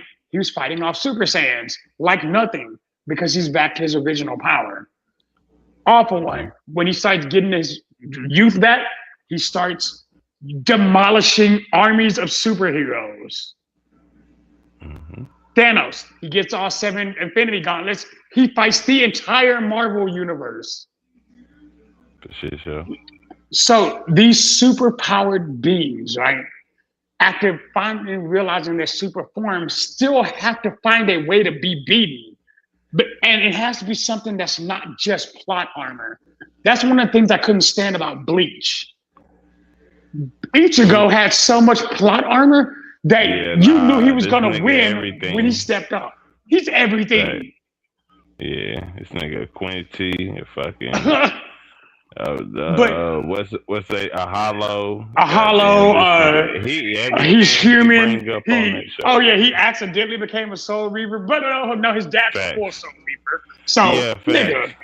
off Super Saiyans like nothing because he's back to his original power. Awful One, when he starts getting his youth back, he starts demolishing armies of superheroes. Mm-hmm. Thanos, he gets all 7 Infinity Gauntlets. He fights the entire Marvel universe. For sure. So these super-powered beings, right, after finally realizing their super form, still have to find a way to be beaten. And it has to be something that's not just plot armor. That's one of the things I couldn't stand about Bleach. Ichigo had so much plot armor that you knew he was going to win when he stepped up. He's everything. Right. Yeah, this nigga Quincy, fucking. What's a hollow? A hollow. He's human. He accidentally became a Soul Reaver, but no, his dad's a full Soul Reaver. So, nigga,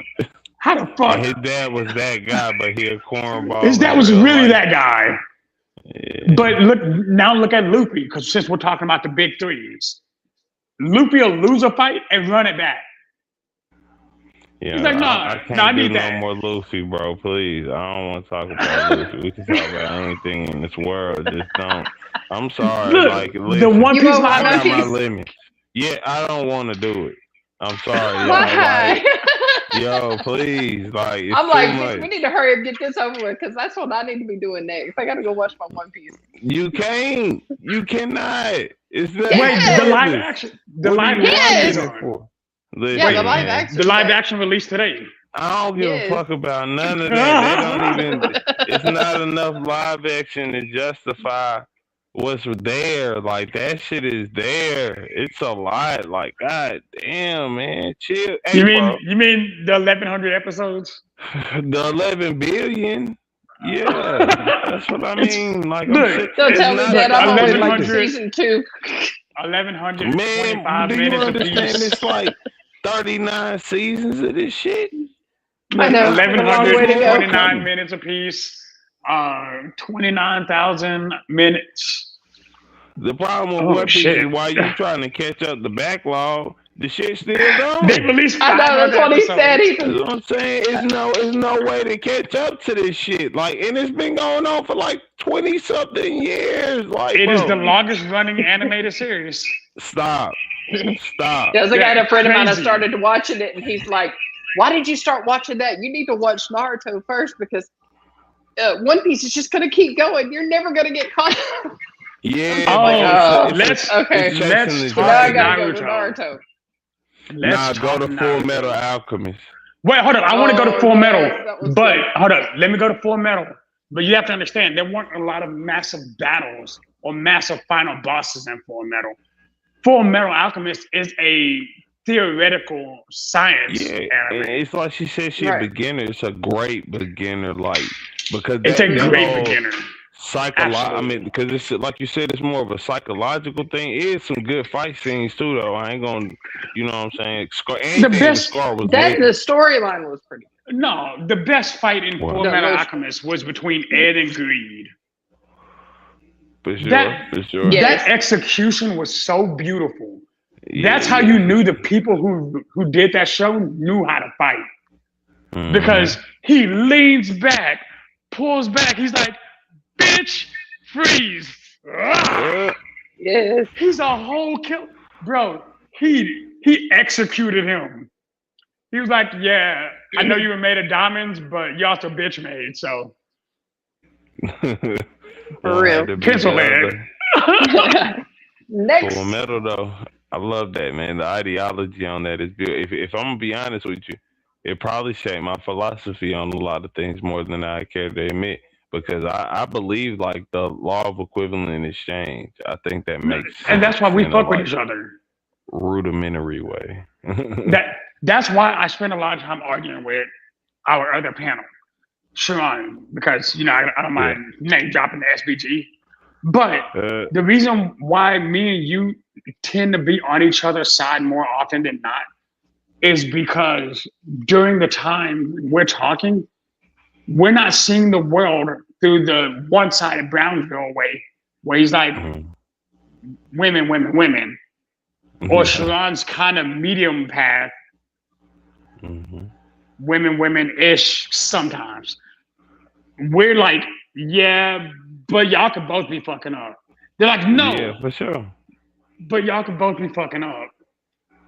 how the fuck? And his dad was that guy, but he a cornball. His dad was really that guy. Yeah. But look at Luffy, because since we're talking about the big threes, Luffy will lose a fight and run it back. Yeah, he's like, I can't do no more Luffy, bro. Please, I don't want to talk about Luffy. We can talk about anything in this world. Just don't. I'm sorry. Look, like, listen, the One Piece I got live my limits. Yeah, I don't want to do it. I'm sorry. Why? Yo, please, like, it's I'm like, too much. we need to hurry and get this over with because that's what I need to be doing next. I gotta go watch my One Piece. You can't. You cannot. It's not. Wait, the live action. The live action is on. Yeah, the live action. The live action released today. I don't give a fuck about none of that. They don't even. It's not enough live action to justify what's there. Like, that shit is there. It's a lot. Like, god damn, man, chill. Hey, you mean the 1,100 episodes? The 11 billion. Yeah, that's what I mean. Like, don't tell me that I'm only like season 2. 1,125 do you minutes understand? It's like 39 seasons of this shit. I know. 1,129 minutes apiece. 29,000 minutes. The problem with One Piece is while you trying to catch up the backlog, the shit still going. They released I know, that's what he said. You know what I'm saying? There's no way to catch up to this shit. Like, and it's been going on for like 20-something years. Like, it is the longest running animated series. Stop. There's a guy, a friend of mine, that started watching it, and he's like, "Why did you start watching that? You need to watch Naruto first because One Piece is just gonna keep going. You're never gonna get caught up." Yeah. Let's talk Naruto. Go to Full Metal Alchemist. Wait, hold up. I want to go to Full Metal, but hold up. Let me go to Full Metal. But you have to understand, there weren't a lot of massive battles or massive final bosses in Full Metal. Full Metal Alchemist is a theoretical science. Yeah, it's like she said, she's a beginner. It's a great beginner, like, because it's a great beginner. I mean, because it's like you said, it's more of a psychological thing. It is some good fight scenes too, though. I ain't gonna, you know what I'm saying? The storyline was pretty good. No, the best fight in Full Metal Alchemist was between Ed and Greed. For sure. That execution was so beautiful. That's how you knew the people who did that show knew how to fight. Mm-hmm. Because he leans back, pulls back. He's like, "Bitch, freeze!" Yes. He's a whole kill, bro. He executed him. He was like, "Yeah, I know you were made of diamonds, but you also bitch made, so." For real. Pencil man. Next. Full Metal, though, I love that, man. The ideology on that is good. If I'm gonna be honest with you, it probably shaped my philosophy on a lot of things more than I care to admit. Because I believe like the law of equivalent exchange. I think that makes sense. And that's why we fuck with each other. Rudimentary way. That's why I spend a lot of time arguing with our other panel, Sharon, because I don't mind name dropping the SBG. But the reason why me and you tend to be on each other's side more often than not is because during the time we're talking, we're not seeing the world through the one-sided Brownsville way, where he's like, women, women, women. Or Sharon's kind of medium path, women, women-ish sometimes. We're like, yeah, but y'all could both be fucking up. They're like, no. Yeah, for sure. But y'all could both be fucking up.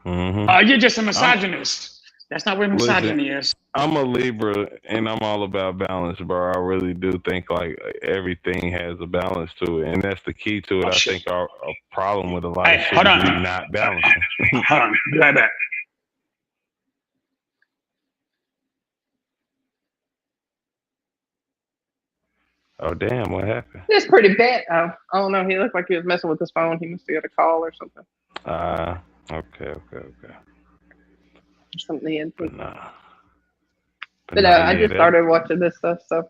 You're just a misogynist. That's not what misogyny is. I'm a Libra, and I'm all about balance, bro. I really do think like everything has a balance to it, and that's the key to it. I think our problem with a lot of shit is we not balancing. Hold on, be right back. Oh damn! What happened? It's pretty bad. Oh, I don't know. He looked like he was messing with his phone. He must have got a call or something. Okay. Something in. Nah. But I just started watching this stuff, so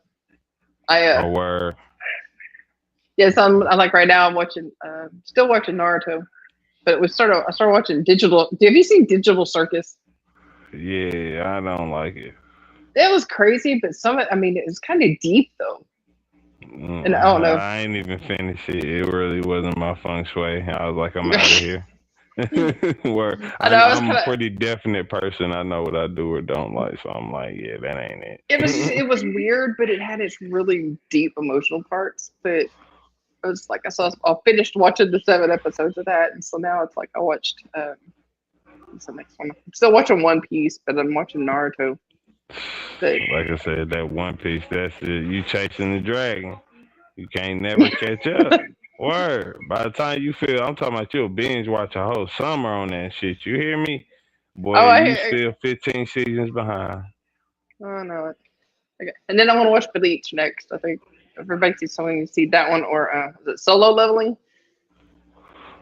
I. Word. Yes, I'm like right now. I'm watching. Still watching Naruto, but I started watching Digital. Have you seen Digital Circus? Yeah, I don't like it. It was crazy, but it was kind of deep though. And I don't know. I ain't even finished it. It really wasn't my feng shui. I was like, I'm out of here. I'm a pretty definite person. I know what I do or don't like, so I'm like, yeah, that ain't it. It was weird, but it had its really deep emotional parts. But it was like I finished watching the 7 episodes of that, and so now it's like I watched. What's the next one? I'm still watching One Piece, but I'm watching Naruto. But, like I said, that One Piece, that's it. You chasing the dragon. You can't never catch up. Word. By the time you I'm talking about you'll binge watch a whole summer on that shit. You hear me? Boy, you still 15 seasons behind. Oh, no. Okay. And then I want to watch Bleach next. I think everybody's telling me to see that one, or is it Solo Leveling?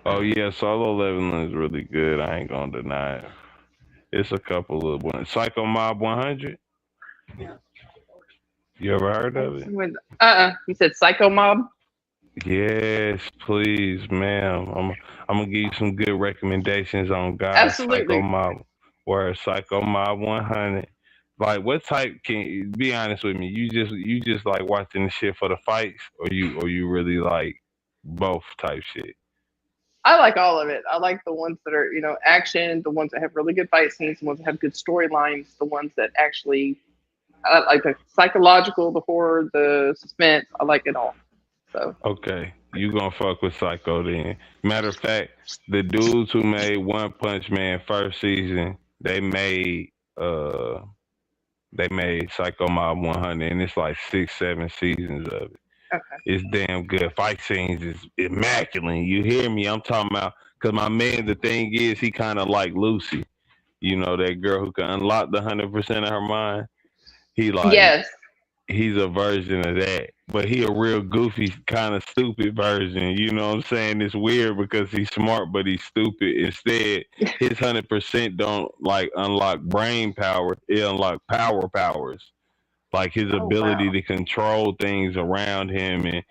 Oh, yeah, Solo Leveling is really good. I ain't gonna deny it. It's a couple of ones. Psycho Mob 100? You ever heard of it? You said Psycho Mob? Yes, please, ma'am. I'm gonna give you some good recommendations on Gaia. Absolutely. Psycho Mob, where Psycho Mob 100. Like, what type? Can you be honest with me? You just like watching the shit for the fights, or you really like both type shit? I like all of it. I like the ones that are action, the ones that have really good fight scenes, the ones that have good storylines, the ones that actually I like the psychological, the horror, the suspense. I like it all. So okay, you gonna fuck with Psycho then? Matter of fact, the dudes who made One Punch Man first season, they made Psycho Mob 100, and it's like 6-7 seasons of it. Okay. It's damn good. Fight scenes is immaculate. You hear me? I'm talking about, because my man, the thing is, he kind of like Lucy. You know, that girl who can unlock the 100% of her mind. Yes. He's a version of that, but he a real goofy, kind of stupid version. You know what I'm saying? It's weird because he's smart, but he's stupid. Instead, his 100% don't like unlock brain power. It unlock powers. Like his ability to control things around him and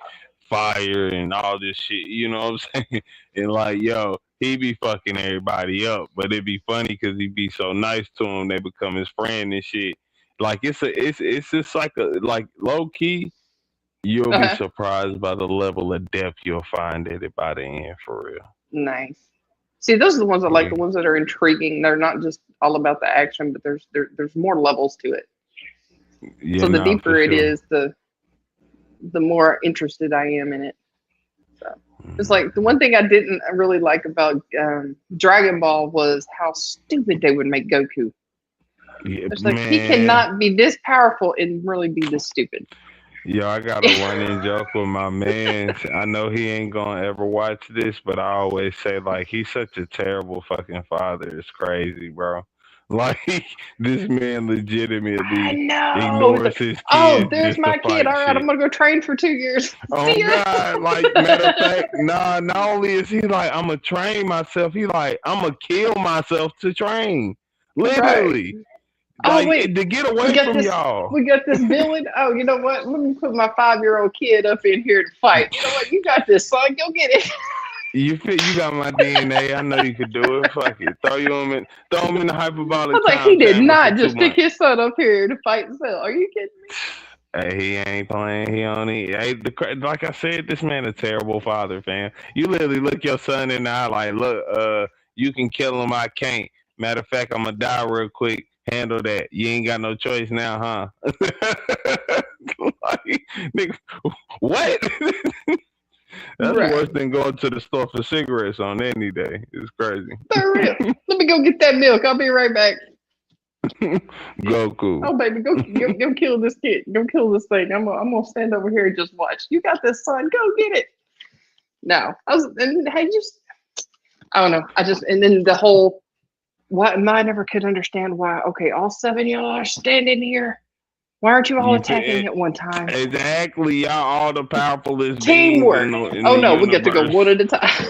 fire and all this shit, you know what I'm saying? And like, yo, he be fucking everybody up, but it'd be funny because he be so nice to him, they become his friend and shit. Like it's just like low key, you'll be surprised by the level of depth you'll find at it by the end, for real. Nice. See, those are the ones I like, the ones that are intriguing. They're not just all about the action, but there's more levels to it. Yeah, so the deeper it is, the more interested I am in it. So it's like the one thing I didn't really like about Dragon Ball was how stupid they would make Goku. Yeah, it's like, man, he cannot be this powerful and really be this stupid. Yo, I got a running joke with my man. I know he ain't gonna ever watch this, but I always say, like, he's such a terrible fucking father. It's crazy, bro. Like, this man legitimately ignores his kid. Oh, there's my kid. All right, I'm going to go train for 2 years. Oh, God. Like, matter of fact, not only is he like, I'm going to train myself, he like, I'm going to kill myself to train. Literally. Right. Like, wait, to get away from y'all. We got this villain. Oh, you know what? Let me put my 5-year-old kid up in here to fight. You know what? You got this, son. Go get it. You got my DNA. I know you could do it. Fuck it. Throw him in the hyperbolic. I was like, he did not just stick his son up here to fight himself. Are you kidding me? Hey, he ain't playing. He only. Hey, like I said, this man a terrible father, fam. You literally look your son in the eye like, look, you can kill him. I can't. Matter of fact, I'm gonna die real quick. Handle that. You ain't got no choice now, huh? Like, nigga, what? That's Right. worse than going to the store for cigarettes on any day. It's crazy. For real. Let me go get that milk. I'll be right back. Goku. Oh baby, go kill this kid. Go kill this thing. I'm gonna stand over here and just watch. You got this, son. Go get it. No, I don't know. And then the whole I never could understand why. Okay, all 7 of y'all are standing here. Why aren't you all attacking at one time? Exactly, y'all all the powerfulest Teamwork. beings in Oh the no, universe. we get to go one at a time.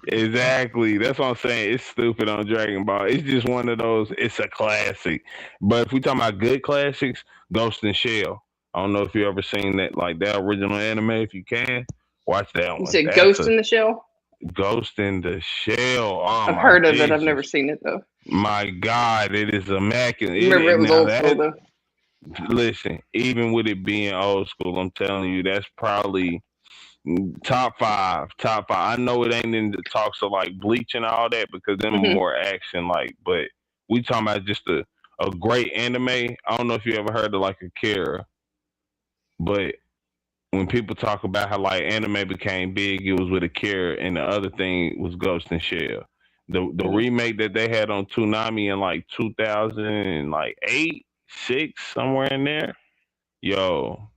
Exactly. That's what I'm saying. It's stupid on Dragon Ball. It's just one of those. It's a classic. But if we talking about good classics, Ghost in Shell. I don't know if you ever seen that, like that original anime. If you can, watch that one. You said Ghost in the Shell? Ghost in the Shell. Oh, I've heard of it. I've never seen it though. My God, it is immaculate. Remember, it was old school though. Listen, even with it being old school, I'm telling you, that's probably top five. I know it ain't in the talks of like Bleach and all that because them are more action like, but we talking about just a great anime. I don't know if you ever heard of like Akira, but when people talk about how like anime became big, it was with Akira, and the other thing was Ghost in Shell. The remake that they had on Toonami in like 2008, 6, somewhere in there. Yo,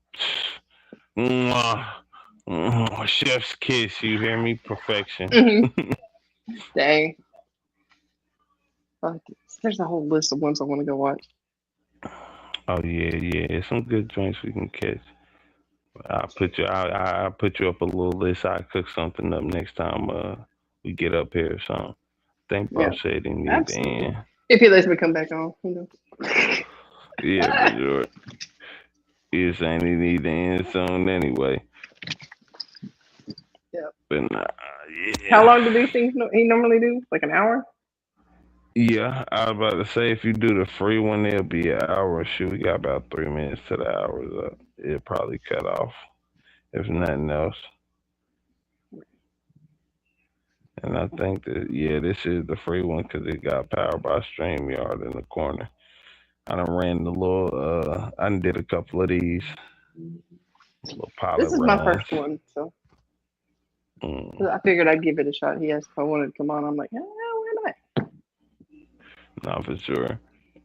chef's kiss. You hear me? Perfection. Dang. There's a whole list of ones I want to go watch. Oh yeah. Some good joints we can catch. I'll put you up a little list. I'll cook something up next time we get up here or something. I think bro said he needs to end. If he lets me come back on, who knows? Yeah, for sure. He's saying he needs to end soon anyway. Yeah. But yeah. How long do these things he normally do? Like an hour? Yeah, I was about to say if you do the free one, it'll be an hour. Shoot, we got about 3 minutes to the hour's up. It'll probably cut off if nothing else. And I think that this is the free one because it got powered by StreamYard in the corner. I done ran the little. I done did a couple of these little pilot. This is my first one, so I figured I'd give it a shot. He asked if I wanted to come on. I'm like, why not? No, for sure.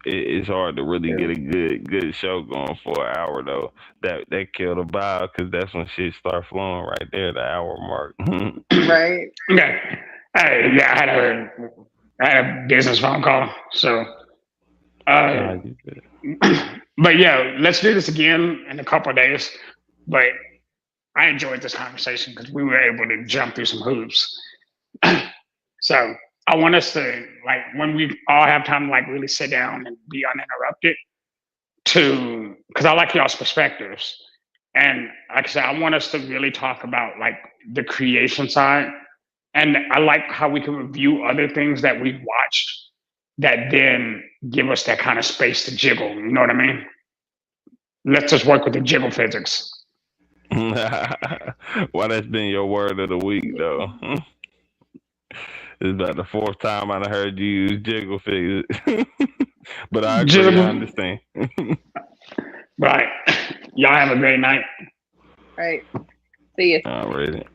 It's hard to really get a good show going for an hour though. That killed a vibe because that's when shit start flowing right there, the hour mark. Right. Okay. Hey, yeah, I had a business phone call, so. But yeah, let's do this again in a couple of days. But I enjoyed this conversation because we were able to jump through some hoops. So I want us to, like, when we all have time to like really sit down and be uninterrupted, because I like y'all's perspectives. And like I said, I want us to really talk about like the creation side. And I like how we can review other things that we've watched that then give us that kind of space to jiggle. You know what I mean? Let's just work with the jiggle physics. Well, that's been your word of the week, though. It's about the 4th time I heard you use jiggle physics. But I agree, I understand. Right. Y'all have a great night. All right. See you. All right.